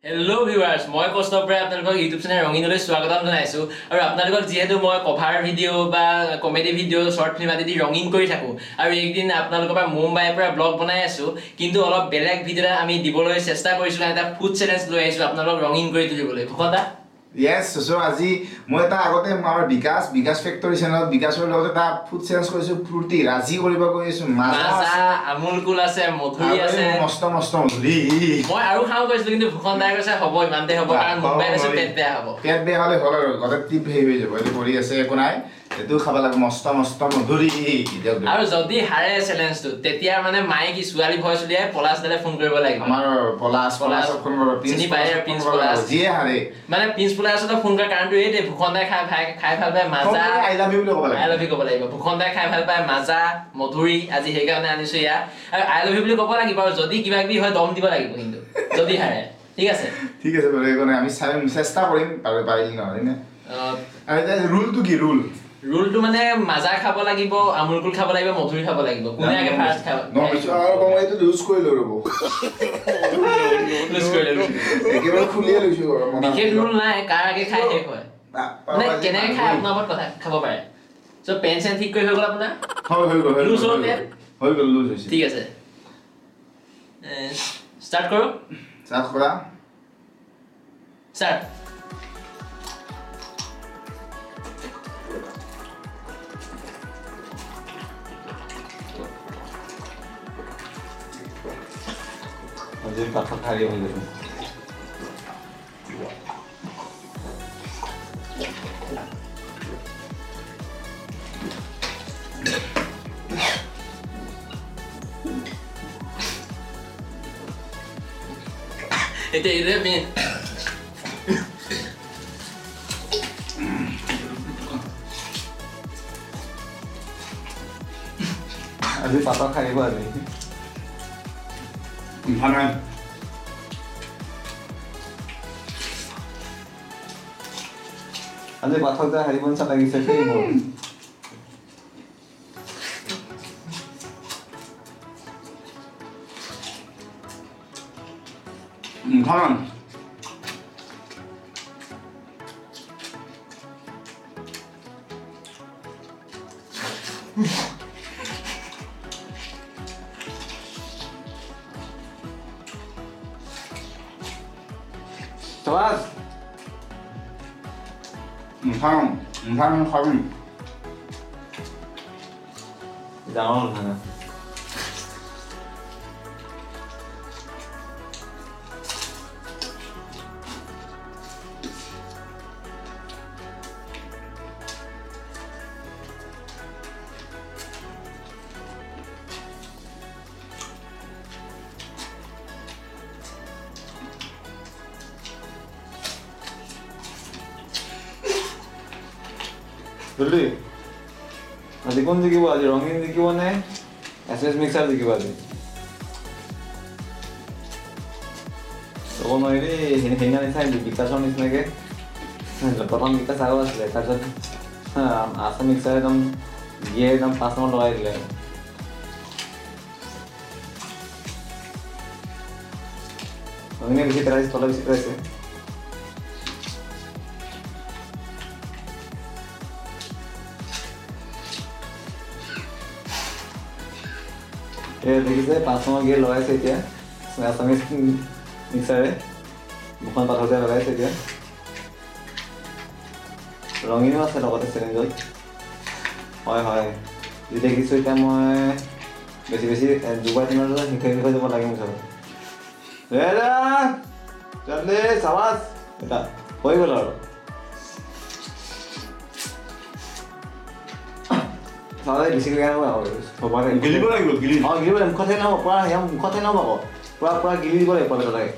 Hello viewers, মই কৌস্তৱ বৰা আপোনালোকক YouTube channel ৰঙিনলৈ স্বাগতম জনাইছো আৰু আপোনালোকক যেহেতু মই কভাৰ ভিডিও বা কমেডি ভিডিও শৰ্ট ফিল্ম আদি ৰঙিন কৰি থাকো আৰু একদিন আপোনালোকৰ পৰা মুম্বাইৰ পৰা ব্লগ বনাই আছো কিন্তু অলপ বেলেগ ভিডিও আমি দিবলৈ চেষ্টা কৰিছো এটা ফুড চ্যালেঞ্জ লৈ আহিছো আপোনালোকক ৰঙিন কৰি তুলিবলৈ ভকতা Yes, so আজি মই এটা আগতে আমাৰ বিকাশ ফেক্টৰী চেনেলত বিকাশৰ লগতে এটা ফুড চ্যালেঞ্জ কৰিছো ফ্ৰুটি ৰাজি কৰিব কৈছো মাজা আমুল কুল আছে মধুৰি আছে মস্ত মধুৰি মই আৰু খাও কৈছিলো কিন্তু ভুখন দাই কৈছে হ'ব ইমানতে হ'ব কাৰণ মুম্বাইত আছে পেট বেয়া হ'ব পেট বেয়া হ'লে হ'ল আৰু গতে টিপ হেই হৈ যাব এটো কৰি আছে একো নাই এটো খাব লাগে মস্ত মধুৰি আৰু যদি হাৰে চ্যালেঞ্জটো তেতিয়া মানে মাই কি সুৱালি ভইচ উলিয়াই পলাশ দালে ফোন কৰিব লাগিব আমাৰ পলাশ ফোন কৰিব চিনি পায় প্ৰিন্স পলাশ যিয়ে হাৰে মানে প্ৰিন্স পলাশৰ ফোন কৰা কাৰণটো এই ভুখন দাই খাই ভাল পায় মাজা আই লাভ ইউ বুলি ক'ব লাগে আই লাভ ইউ ক'ব লাগিব ভুখন দাই খাই ভাল পায় মাজা মধুৰি আজি সেই কাৰণে আনিছো ইয়া আৰু আই লাভ ইউ বুলি ক'ব লাগিব আৰু যদি কিবা কিবি হয় দম দিব লাগিব কিন্তু যদি হাৰে ঠিক আছে বাৰু একো নাই আমি চেষ্টা কৰিম আৰু পাৰিলি নহয় নে আৰু এটা ৰুলটো কি ৰুলটো মানে মাজা খাব লাগিব আমুল কুল খাব লাগিব মধুৰি খাব লাগিব কোনে আগে ফাৰ্স্ট খাব আৰু মই এইটো ইউজ কৰিলো ৰব একেবাৰে খুলিয়ে লৈছো বিশেষ ৰুল নাই কাৰ আগে খাই শেষ হয় মানে কেনেকৈ খাই আপোনাৰ ওপৰত কথা খাব পাৰে চ' পেন চেন ঠিক কৰি হৈ গ'ল আপোনাৰ লুজ হৈছে ঠিক আছে ষ্টাৰ্ট কৰোঁ ষ্টাৰ্ট আজি পাথা খাই হৈ গ'ল এটা মেন আজি পাথা খাই গ'ল আজি ভানাই আজি পাথৰতে হাৰিব নিচিনা লাগিছে সেই মোৰ ভানাই Thomas ভানাই খাবি ডাঙৰ খানা Dulu, আজি কোন জিকিব আজি ৰঙিন জিকিব নে এছএছ মিক্সাৰ জিকিব আজি ক'ব নোৱাৰি সেইদিনা নিচাই বিকাশৰ নিচিনাকৈ প্ৰথম বিকাশ আগত আছিলে তাৰপিছত আছাম মিক্সাৰ একদম দিয়ে একদম 5 নম্বৰ লগাই দিলে ৰঙিনে বেছি পেলাইছে তলে বেছি পেলাইছে দেখিছে 5 নম্বৰ গিয়ে লগাইছে এতিয়া আছামিজ মিক্সাৰে মুখন পাথৰতে লগাইছে এতিয়া ৰঙিনো আছে লগতে চেলেঞ্জত হয় যি দেখিছোঁ এতিয়া মই বেছি দুবাৰ তিনিবাৰ শিকাই যাব লাগে মোৰ ওচৰত জলদি চাবাজ এটা হৈ গ'ল আৰু Salah di sini kan apa? Coba kan. গিলিব লাগিব Oh, gili boleh. Muka saya nama, muka saya nama kok. Pura gili boleh pada lagi.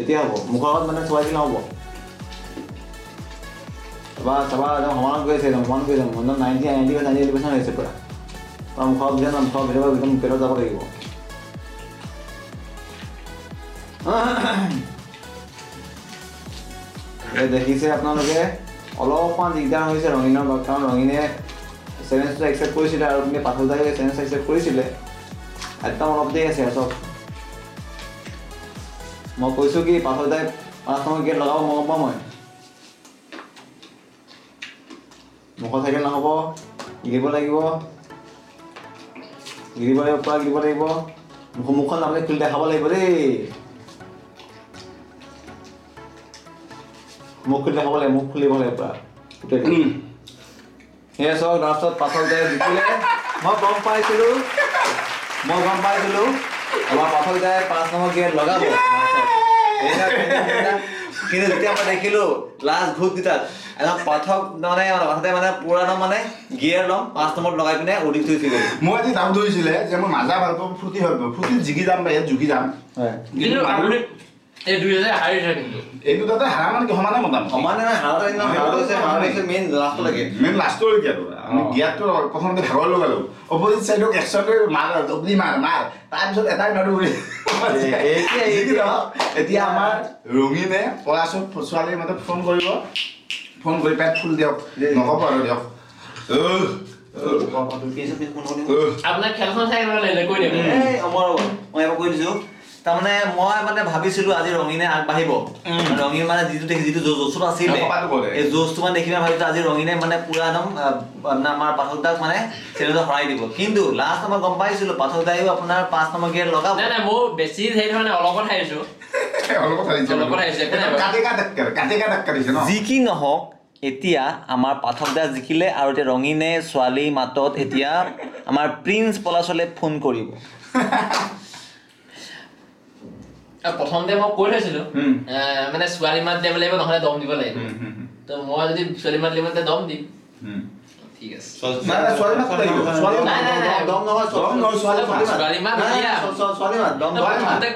Itu apa? Muka awak mana suai nama. Coba, jam hamaran gue sih, hamaran gue jam, mana 90% ऐसे पड़ा. Kalau muka awak jangan muka beda एकदम पेड़ जाता रहेगा. ये देखिए से अपना लोगे অলপমান দিগদাৰ হৈছে ৰঙিনৰ কাৰণ ৰঙিনে চেলেঞ্জটো একচেপ্ট কৰিছিলে আৰু আপুনি পাথৰদাই চেলেঞ্জ একচেপ্ট কৰিছিলে একদম অলপ দেৰি আছে চব মই কৈছোঁ কি পাথৰদাই 5 নম্বৰ গিয়েৰ লগাব মই গম পাওঁ মই মুখত থাকিলে নহ'ব গিৰিব লাগিব পৰা গিৰিব লাগিব মুখখন আপুনি খুলি দেখাব লাগিব দেই মুখ খুলি দেখাব লাগিব মুখ খুলিব লাগিব পৰা সেয়া চাওক লাষ্টত পাছত যায় জিকিলে মই গম পাইছিলোঁ আমাৰ পাছত যায় 5 নম্বৰ গিয়েৰ লগাব কিন্তু যেতিয়া মই দেখিলোঁ লাষ্ট ভোটকেইটাত একদম পাঠক মানে কথাতে মানে পুৰা মানে গিয়েৰ ল'ম 5 নম্বৰত লগাই পিনে উৰি থৈ গ'ল মই আজি দাম ধৰিছিলে যে মই মাজা ভাল পাওঁ ফূৰ্তি ভাল পাওঁ ফূৰ্তিত জিকি যাম বা ইয়াত জুকি যাম কিন্তু এই 2000 হাৰিছে কিন্তু এইটো তাতে হাৰা মানে কি সমানে মতাম সমানে হাৰাটো মেইন লাষ্টলৈকে আৰু আমি গিয়াৰটো প্ৰথমতে ভাগৰ লগালোঁ অপজিট ছাইডক একশ্যনটো মাৰ তাৰপিছত এটাই মাৰো এতিয়া আমাৰ ৰঙিনে পলাশক ছোৱালীৰ মাজত ফোন কৰি পেট ফুল দিয়ক নক'ব আৰু দিয়ক আপোনাৰ খেলখন চাই কৈ দিয়ক মই এবাৰ কৈ দিছোঁ তাৰমানে মই মানে ভাবিছিলোঁ আজি ৰঙিনে আগবাঢ়িব ৰঙিন মানে যিটো জোচটো আছিলে এই জোচটো মানে দেখি ভাবিছোঁ আজি ৰঙিনে মানে পুৰা একদম আমাৰ পাঠক দাক মানে চেলেঞ্জত হৰাই দিব কিন্তু লাষ্ট মই গম পাইছিলোঁ পাঠক দায়ো আপোনাৰ 5 নম্বৰ গিয়েৰ লগাব নাই মোৰ বেছি হেৰি মানে অলপত হাৰিছোঁ যি কি নহওক এতিয়া আমাৰ পাঠক দা জিকিলে আৰু এতিয়া ৰঙিনে ছোৱালী মাতত এতিয়া আমাৰ প্ৰিন্স পলাশলৈ ফোন কৰিব প্ৰথমতে মই কৈ থৈছিলোঁ মানে ছোৱালী মাত দিব লাগিব নহ'লে দম দিব লাগিব তো মই যদি ছোৱালী মাত দিব তেতিয়া দম দিম ঠিক আছে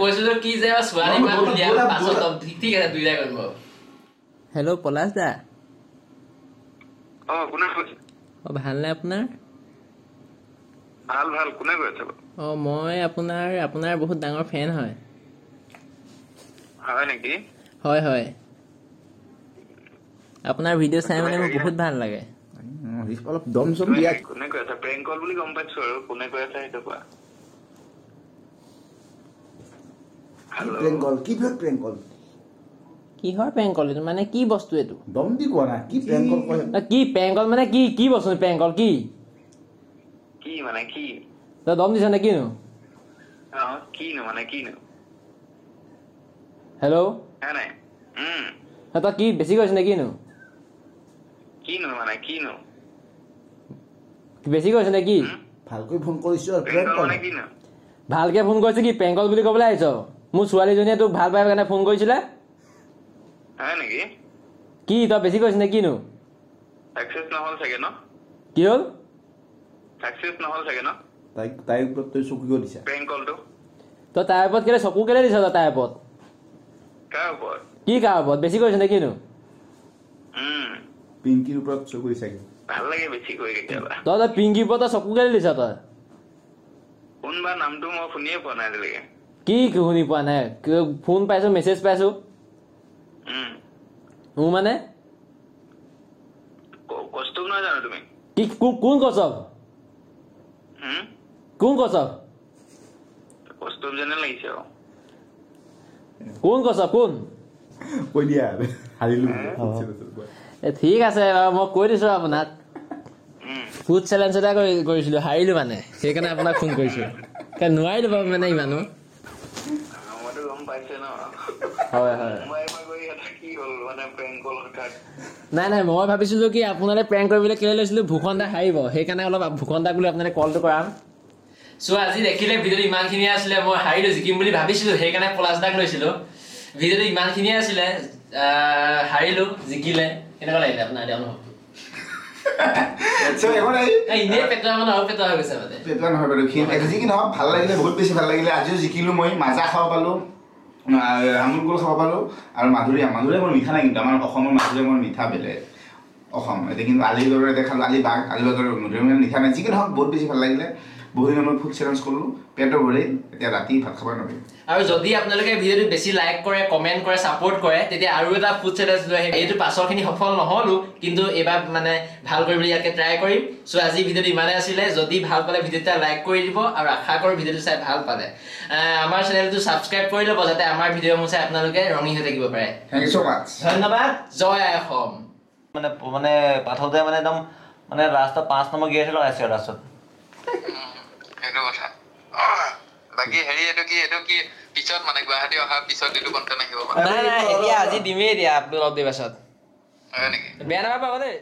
কৈছিলোঁ কি যে ছোৱালী মাত দিয়াৰ পাছত দম ঠিক আছে দুইটাই কৰিব হেল্ল' পলাশ দা ভালনে আপোনাৰ ভাল কোনে কৈ আছে মই আপোনাৰ বহুত ডাঙৰ ফেন হয় নেকি হয় আপোনাৰ ভিডিঅ' চাই মানে মোৰ বহুত ভাল লাগে অলপ দম চম দিয়া কোনে কৈ আছে প্ৰেংক কল বুলি গম পাইছো আৰু কোনে কৈ আছে সেইটো কোৱা কিহৰ প্ৰেংক কল এইটো মানে কি বস্তু এইটো দম দি কোৱা নাই কি প্ৰেংক কল কয় কি প্ৰেংক কল মানে কি বস্তু প্ৰেংক কল কি মানে কি তই দম দিছ নে কিনো কিনো হেল্ল' নাই তই কি বেছি কৈছ নে কিনো বেছি কৈছ নে কি ভালকৈ ফোন কৰিছো ভালকে ফোন কৰিছে কি প্ৰেংক কল বুলি ক'বলৈ আহিছ মোৰ ছোৱালীজনীয়ে তোক ভাল পাই কাৰণে ফোন কৰিছিলে কি তই বেছি কৈছ নে কিনো কি হ'ল তাইৰ ওপৰত তই চকু কিয় দিছা তই তাইৰ ওপৰত কেলে চকু কেলে দিছ তই তাইৰ ওপৰত কি কাৰ ওপৰত বেছি কৈছ নে কিনো পিংকিৰ ওপৰত চকু দিছা ভাল লাগে বেছি কৈ কেতিয়াবা তই পিংকিৰ ওপৰত চকু কেলে দিছ তই কোনবা নামটো মই শুনিয়ে পোৱা নাই আজিলৈকে কি শুনি পোৱা নাই ফোন পাইছো মেছেজ পাইছো মোৰ মানে কৌস্তৱ নহয় জানো তুমি কি কোন কৌস্তৱ কৌস্তৱ যেনে লাগিছে কোন কৌস্তৱ কোন কৈ দিয়া হাৰিলো ঠিক আছে বাৰু মই কৈ দিছো আপোনাক ফুড চেলেঞ্জ এটা কৰিছিলো হাৰিলো মানে সেইকাৰণে আপোনাক ফোন কৰিছো নোৱাৰিলো বাৰু মানে ইমানো মইতো গম পাইছে ন হয় নাই মই ভাবিছিলো কি আপোনালে প্ৰেংক কৰিবলৈ কেলৈ লৈছিলো ভূষণ দা হাৰিব সেইকাৰণে অলপ ভূষণ দাক বুলি আপোনালে কলটো কৰাম চ' আজি দেখিলে ভিডিঅ'টো ইমানখিনিয়ে আছিলে মই হাৰিলো জিকিম বুলি ভাবিছিলো সেইকাৰণে পলাশ দাক লৈছিলো ভিডিঅ'টো ইমানখিনিয়ে আছিলে হাৰিলো জিকিলে কেনেকুৱা লাগিলে আপোনাৰ এতিয়া অনুভৱ ভাল লাগিলে বহুত বেছি ভাল লাগিলে আজিও জিকিলো মই মাজা খাব পালো আমুল গুল খাব পালো আৰু মাধুৰীয়া মোৰ মিঠা নাই কিন্তু আমাৰ অসমৰ মাধুৰীয়া মোৰ মিঠা বেলেগ অসম এতিয়া কিন্তু আলিগড়ৰ এতিয়া খালো আলিবাগৰ মধুৰিয়াম মিঠা নাই যিকি নহওক বহুত বেছি ভাল লাগিলে বহুত দিনৰ ফুড চেলেঞ্জ কৰিলোঁ পেটৰ ভৰি এতিয়া ৰাতি ভাত খাব নোৱাৰিম আৰু যদি আপোনালোকে ভিডিঅ'টো বেছি লাইক কৰে কমেণ্ট কৰে ছাপোৰ্ট কৰে তেতিয়া আৰু এটা ফুড চেলেঞ্জ লৈ আহিম এইটো পাছৰখিনি সফল নহ'লো কিন্তু এইবাৰ মানে ভাল কৰিবলৈ ইয়াকে ট্ৰাই কৰিম চ' আজি ভিডিঅ'টো ইমানে আছিলে যদি ভাল পালে ভিডিঅ'টো লাইক কৰি দিব আৰু আশা কৰোঁ ভিডিঅ'টো চাই ভাল পালে আমাৰ চেনেলটো ছাবস্ক্ৰাইব কৰি ল'ব যাতে আমাৰ ভিডিঅ'সমূহ চাই আপোনালোকে ৰঙীন হৈ থাকিব পাৰে থেংক ইউ ছ' মাছ ধন্যবাদ জয় আই অসম মানে পাঠোতে মানে একদম মানে লাষ্টত 5 নম্বৰ গিয়াৰহে লগাইছে লাষ্টত সেইটো কথা বাকী হেৰি এইটো কি পিছত মানে গুৱাহাটী অহাৰ পিছত এইটো কণ্টেণ্ট আহিব নাই এতিয়া আজি দিমেই দিয়া আপলোড দিবাছত হয় নেকি বেয়া নাপাব দেই